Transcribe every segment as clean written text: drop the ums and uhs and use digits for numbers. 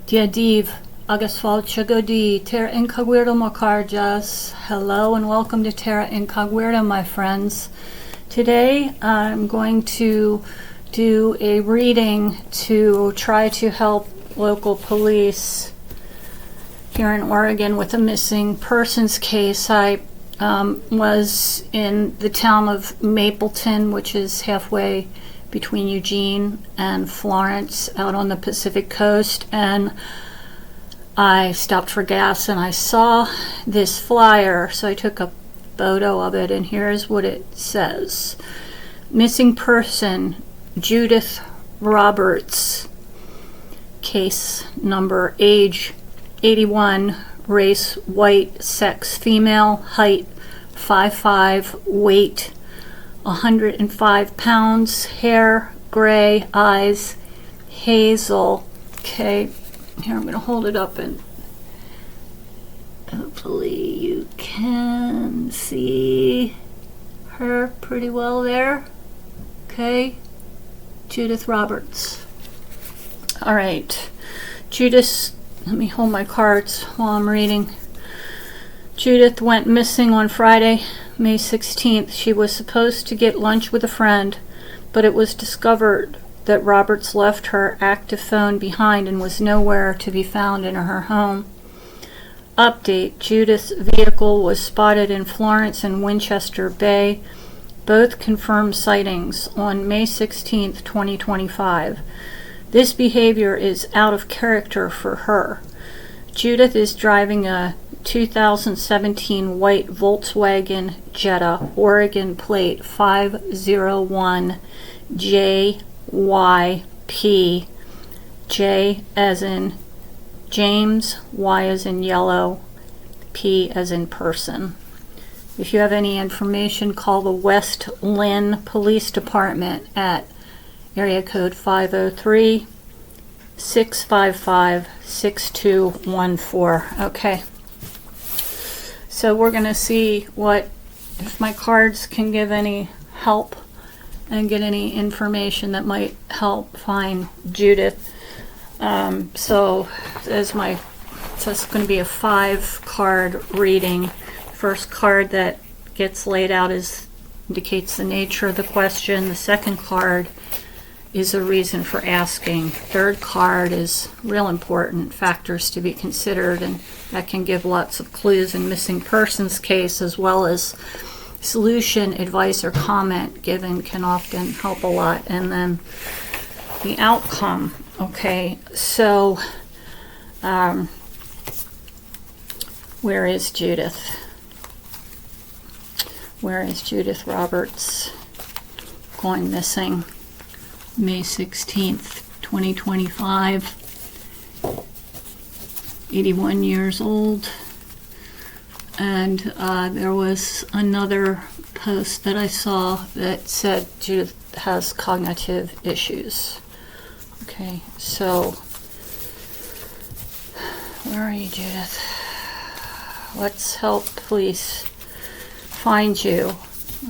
Dia div, agus fáilte go dí, Terra IncogREADING Macarjas. Hello and welcome to Terra IncogREADING, my friends. Today I'm going to do a reading to try to help local police here in Oregon with a missing persons case. I was in the town of Mapleton, which is halfway between Eugene and Florence out on the Pacific coast, and I stopped for gas and I saw this flyer, so I took a photo of it, and here's what it says. Missing person Judith Roberts, case number, age 81, race white, sex female, height 5'5", weight 105 pounds, hair gray, eyes hazel. Okay, here I'm going to hold it up and hopefully you can see her pretty well there. Okay, Judith Roberts. All right, Judith, let me hold my cards while I'm reading. Judith went missing on Friday, May 16th. She was supposed to get lunch with a friend, but it was discovered that Roberts left her active phone behind and was nowhere to be found in her home. Update: Judith's vehicle was spotted in Florence and Winchester Bay. Both confirmed sightings on May 16th, 2025. This behavior is out of character for her. Judith is driving a 2017 white Volkswagen Jetta, Oregon plate 501 JYP, J as in James, Y as in yellow, P as in person. If you have any information, call the West Linn Police Department at area code 503-655-6214. Okay. So we're going to see if my cards can give any help and get any information that might help find Judith. So it's going to be a 5-card reading. First card that gets laid out indicates the nature of the question. The second card is a reason for asking. Third card is real important, factors to be considered, and that can give lots of clues in missing persons case, as well as solution, advice, or comment given can often help a lot. And then the outcome. Okay, so where is Judith? Where is Judith Roberts going missing? May 16th, 2025, 81 years old. And there was another post that I saw that said Judith has cognitive issues. Okay, so where are you, Judith? Let's help police find you.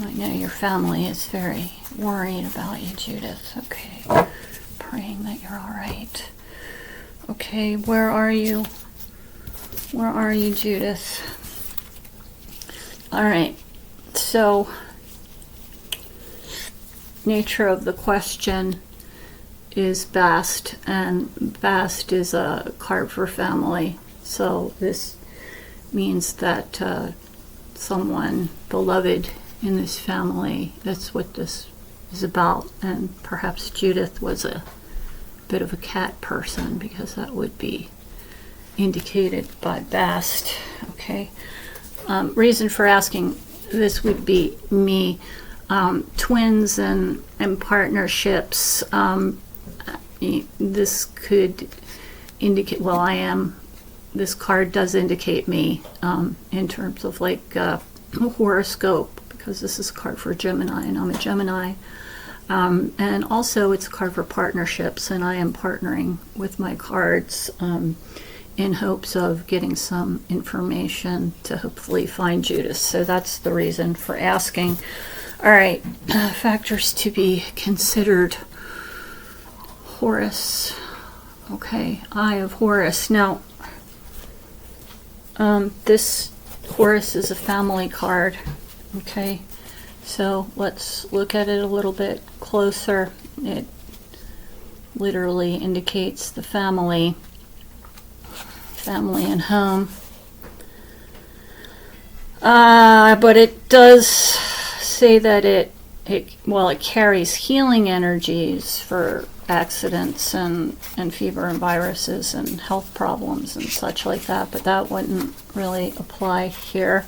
I know your family is very worried about you, Judith. Okay, praying that you're all right. Okay, where are you? Where are you, Judith? All right, so nature of the question is BAST, and BAST is a card for family. So this means that someone beloved in this family, that's what this is about. And perhaps Judith was a bit of a cat person, because that would be indicated by BAST. Okay. Reason for asking this would be me. Twins and partnerships. This could indicate, well, this card does indicate me in terms of like horoscope, because this is a card for Gemini and I'm a Gemini. And also it's a card for partnerships, and I am partnering with my cards in hopes of getting some information to hopefully find Judith. So that's the reason for asking. All right, factors to be considered. Okay, Eye of Horus. Now, this Horus is a family card. Okay, so let's look at it a little bit closer. It literally indicates the family and home. But it does say that it carries healing energies for accidents and fever and viruses and health problems and such like that, but that wouldn't really apply here.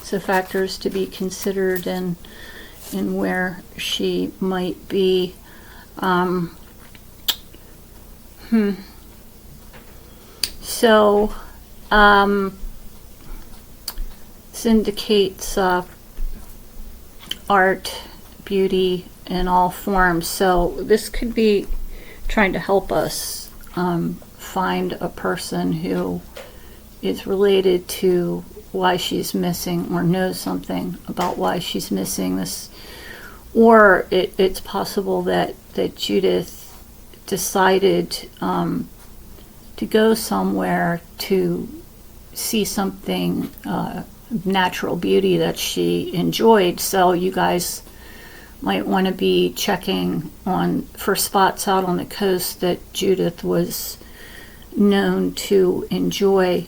So factors to be considered in where she might be. So this indicates art, beauty in all forms. So this could be trying to help us find a person who is related to why she's missing or knows something about why she's missing this. Or it's possible that Judith decided to go somewhere to see something natural beauty that she enjoyed. So you guys might want to be checking for spots out on the coast that Judith was known to enjoy.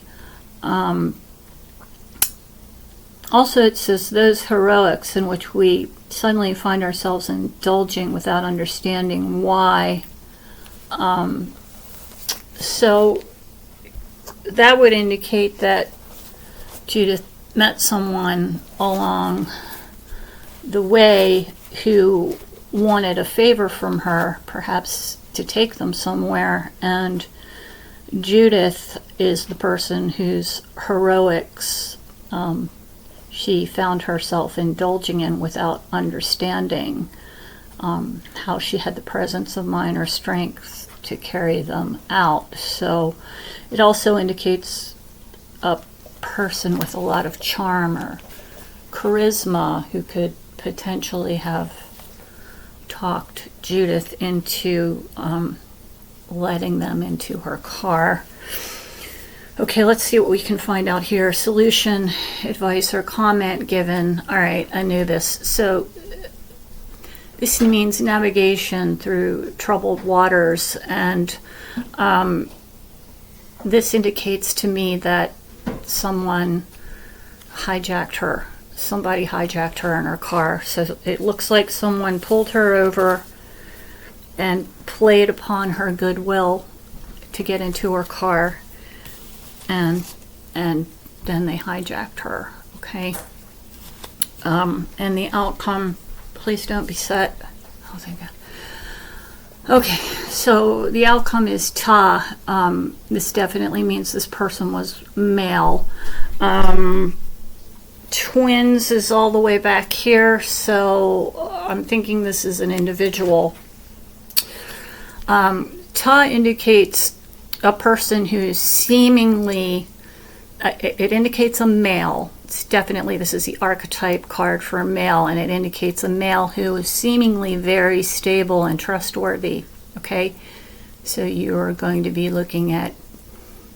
Also, it says those heroics in which we suddenly find ourselves indulging without understanding why. So that would indicate that Judith met someone along the way who wanted a favor from her, perhaps to take them somewhere, and Judith is the person whose heroics she found herself indulging in without understanding how she had the presence of mind or strength to carry them out. So it also indicates a person with a lot of charm or charisma who could potentially have talked Judith into letting them into her car. Okay, let's see what we can find out here. Solution, advice, or comment given. All right, I knew this. So this means navigation through troubled waters, and this indicates to me that somebody hijacked her in her car. So it looks like someone pulled her over and played upon her goodwill to get into her car, and then they hijacked her. Okay. And the outcome, please don't be set. Oh, thank God. Okay, so the outcome is Ta. This definitely means this person was male. Twins is all the way back here, so I'm thinking this is an individual. Ta indicates a person who is seemingly, it indicates a male. It's definitely, this is the archetype card for a male, and it indicates a male who is seemingly very stable and trustworthy. Okay, so you're going to be looking at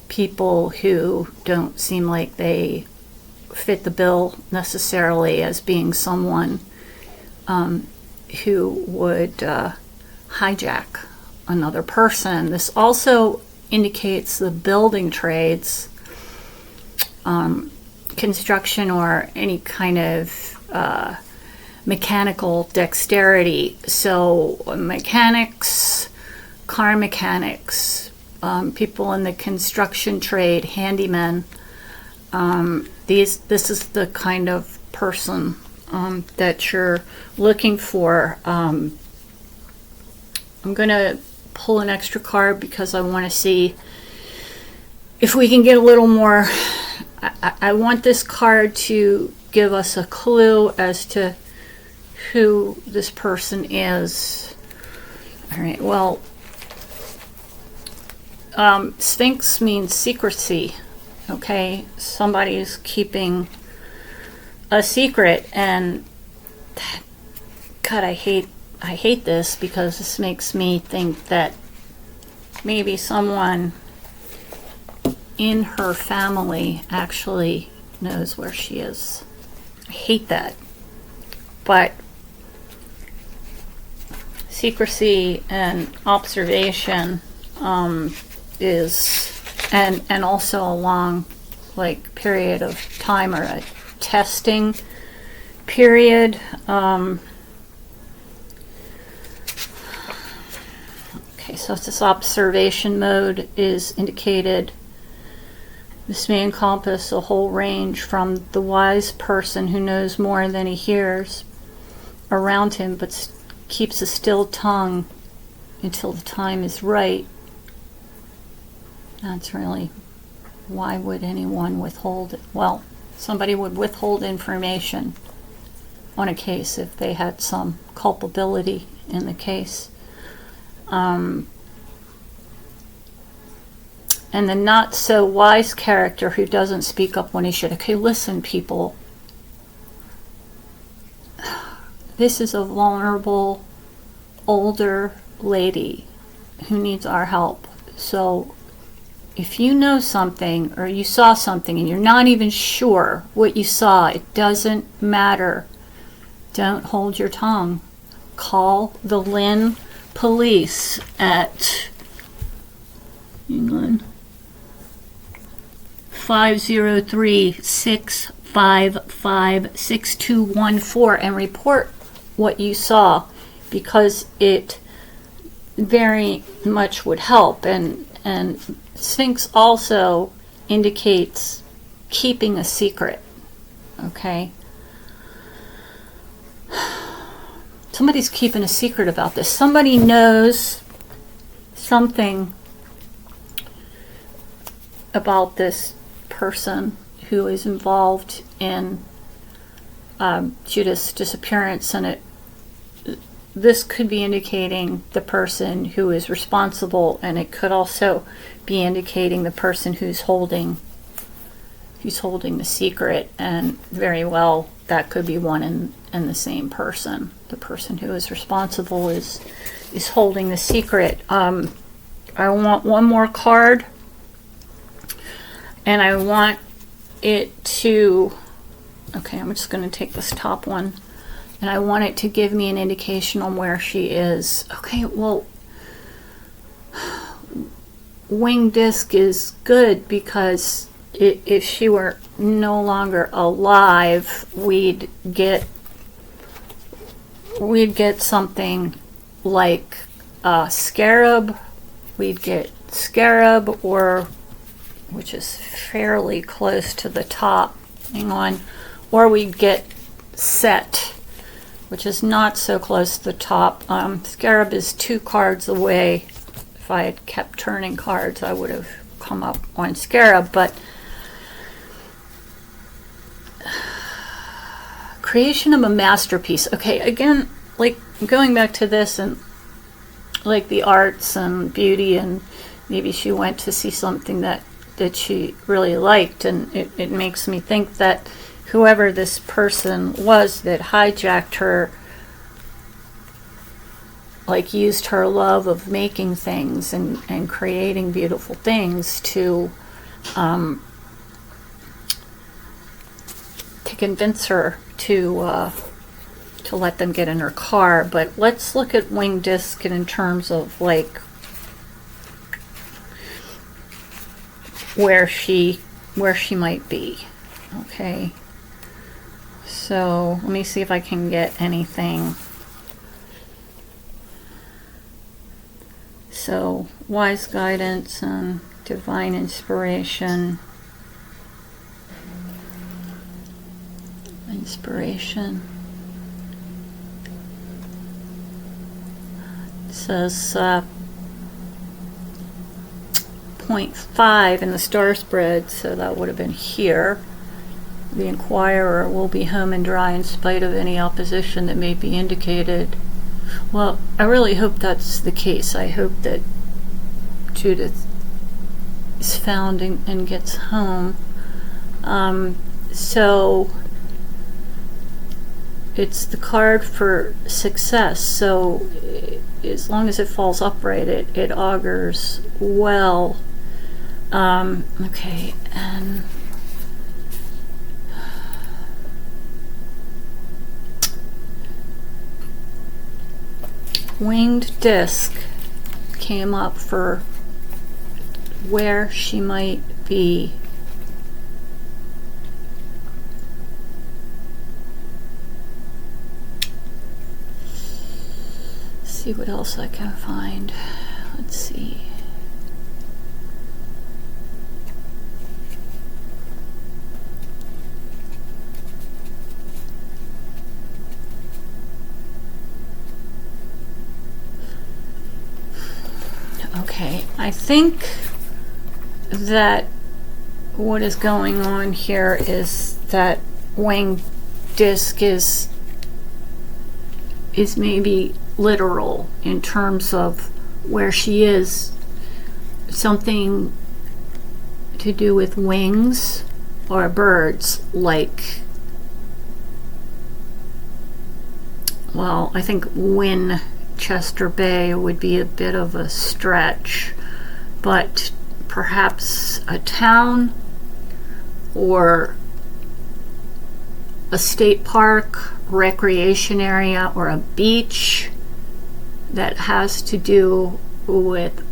people who don't seem like they fit the bill necessarily as being someone who would hijack another person. This also indicates the building trades, construction, or any kind of mechanical dexterity. So mechanics, car mechanics, people in the construction trade, handymen. This is the kind of person that you're looking for. I'm going to pull an extra card because I want to see if we can get a little more. I want this card to give us a clue as to who this person is. All right, well, Sphinx means secrecy. Okay, somebody's keeping a secret, and God, I hate this because this makes me think that maybe someone in her family actually knows where she is. I hate that. But secrecy and observation is, and also a long period of time, or a testing period. Okay, so if this observation mode is indicated, this may encompass a whole range from the wise person who knows more than he hears around him, but keeps a still tongue until the time is right. That's really, why would anyone withhold it? Well, somebody would withhold information on a case if they had some culpability in the case. And the not so wise character who doesn't speak up when he should. Okay, listen, people. This is a vulnerable, older lady who needs our help. So if you know something, or you saw something and you're not even sure what you saw, it doesn't matter. Don't hold your tongue. Call the Linn police at 503-655-6214 and report what you saw, because it very much would help. And Sphinx also indicates keeping a secret. Okay, somebody's keeping a secret about this. Somebody knows something about this person who is involved in Judith's disappearance, and this could be indicating the person who is responsible, and it could also be indicating the person who's holding the secret, and very well that could be one and the same person. The person who is responsible is holding the secret. I want one more card, and I want it to, okay, I'm just going to take this top one, and I want it to give me an indication on where she is. Okay, well, wing disc is good, because if she were no longer alive, we'd get something like scarab. We'd get scarab, or which is fairly close to the top. Hang on. Or we'd get set, which is not so close to the top. Scarab is 2 cards away. If I had kept turning cards, I would have come up on scarab. But creation of a masterpiece. Okay, again, going back to this, and the arts and beauty, and maybe she went to see something that she really liked, and it makes me think that whoever this person was that hijacked her, used her love of making things and creating beautiful things to convince her to let them get in her car. But let's look at wing disc in terms of where she might be. Okay, so let me see if I can get anything. So wise guidance and divine inspiration. It says 0.5 in the star spread, so that would have been here. The inquirer will be home and dry in spite of any opposition that may be indicated. Well, I really hope that's the case. I hope that Judith is found and gets home. So it's the card for success. So as long as it falls upright, it augurs well. Okay, and winged disc came up for where she might be. See what else I can find. Let's see. Okay, I think that what is going on here is that winged disc is maybe literal in terms of where she is, something to do with wings or birds, like, well, I think Winchester Bay would be a bit of a stretch, but perhaps a town or a state park, recreation area, or a beach that has to do with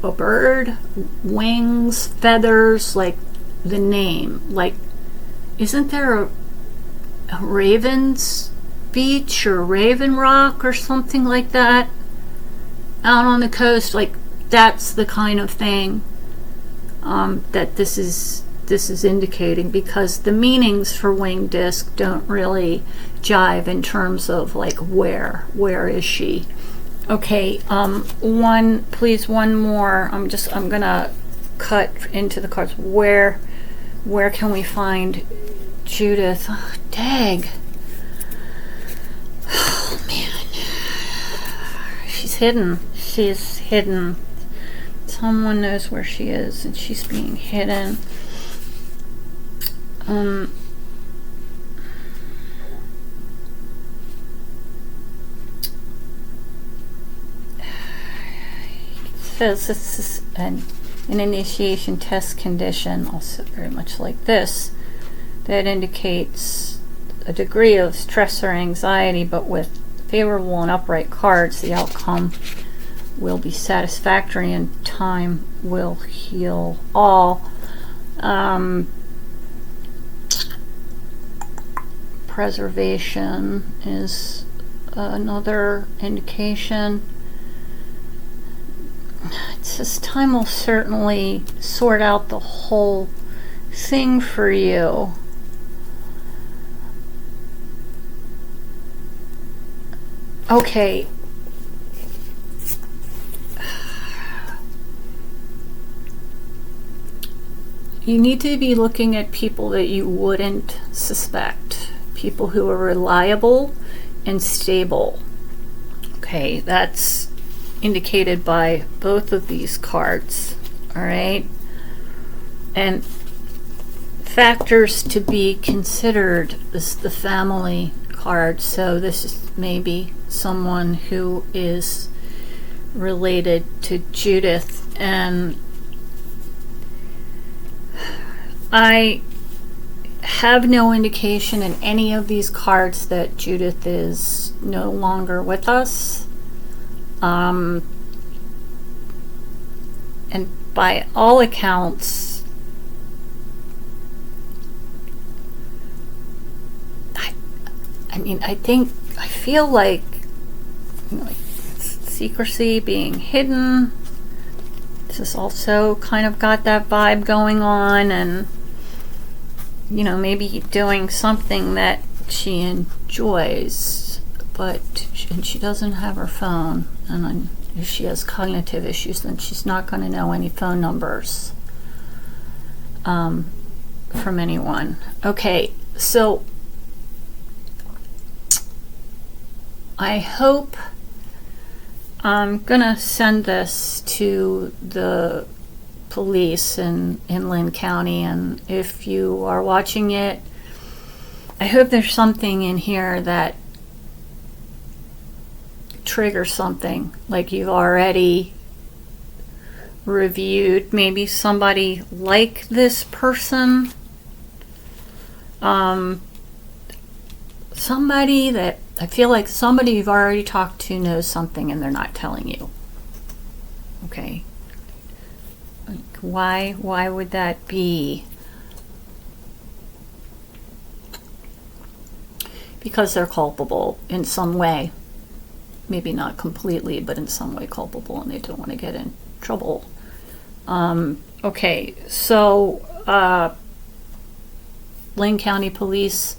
a bird, wings, feathers, like the name. Like, isn't there a Raven's Beach or Raven Rock or something like that out on the coast? Like, that's the kind of thing that this is indicating, because the meanings for winged disc don't really jive in terms of like where is she. Okay, one more. I'm gonna cut into the cards. Where can we find Judith? Oh, dag. Oh man, she's hidden. Someone knows where she is, and she's being hidden. Says this is an initiation test condition, also very much like this, that indicates a degree of stress or anxiety, but with favorable and upright cards, the outcome will be satisfactory and time will heal all. Preservation is another indication. It says time will certainly sort out the whole thing for you. Okay. You need to be looking at people that you wouldn't suspect. People who are reliable and stable. Okay, that's indicated by both of these cards. All right. And factors to be considered is the family card. So this is maybe someone who is related to Judith, and I have no indication in any of these cards that Judith is no longer with us. And by all accounts, I feel like, secrecy, being hidden. This has also kind of got that vibe going on, and maybe doing something that she enjoys, and she doesn't have her phone, and if she has cognitive issues, then she's not going to know any phone numbers from anyone. Okay, so I hope I'm gonna send this to the police in Linn County, and if you are watching it, I hope there's something in here that triggers something, like you've already reviewed. Maybe somebody like this person. Somebody that I feel like somebody you've already talked to knows something and they're not telling you. Okay. Why would that be? Because they're culpable in some way. Maybe not completely, but in some way culpable, and they don't want to get in trouble. Okay, so Linn County Police,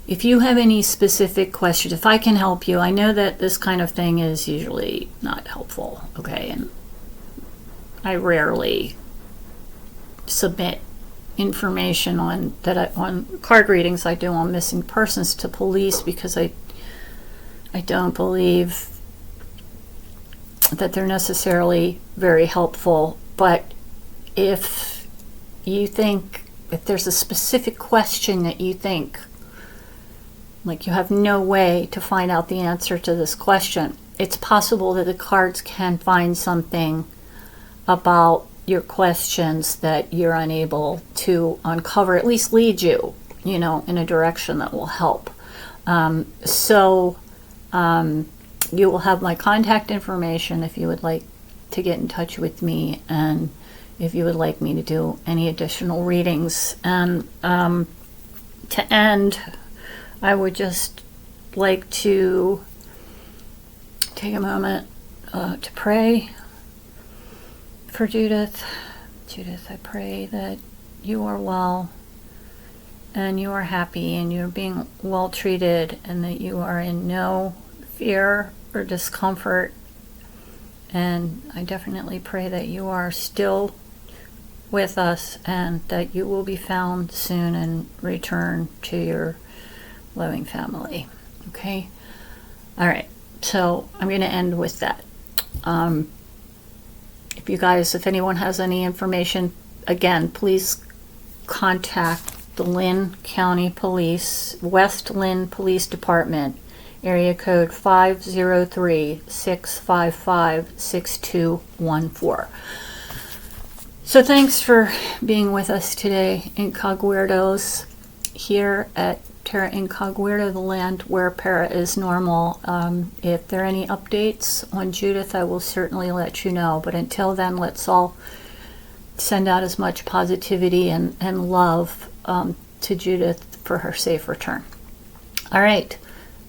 if you have any specific questions, if I can help you, I know that this kind of thing is usually not helpful, okay, and I rarely submit information on card readings I do on missing persons to police, because I don't believe that they're necessarily very helpful. But if there's a specific question that you think, like, you have no way to find out the answer to this question, it's possible that the cards can find something about your questions that you're unable to uncover, at least lead you, in a direction that will help. You will have my contact information if you would like to get in touch with me, and if you would like me to do any additional readings. And to end, I would just like to take a moment to pray for Judith. Judith, I pray that you are well and you are happy and you're being well treated, and that you are in no fear or discomfort. And I definitely pray that you are still with us and that you will be found soon and return to your loving family. Okay? All right. So I'm going to end with that. If anyone has any information, again, please contact the Linn County Police, West Linn Police Department, area code 503-655-6214. So thanks for being with us today, IncogWeirdos, here at Terra Incognita, the land where para is normal. If there are any updates on Judith, I will certainly let you know. But until then, let's all send out as much positivity and love to Judith for her safe return. All right.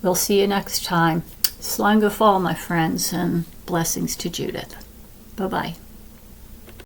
We'll see you next time. Slán go fóill, my friends, and blessings to Judith. Bye-bye.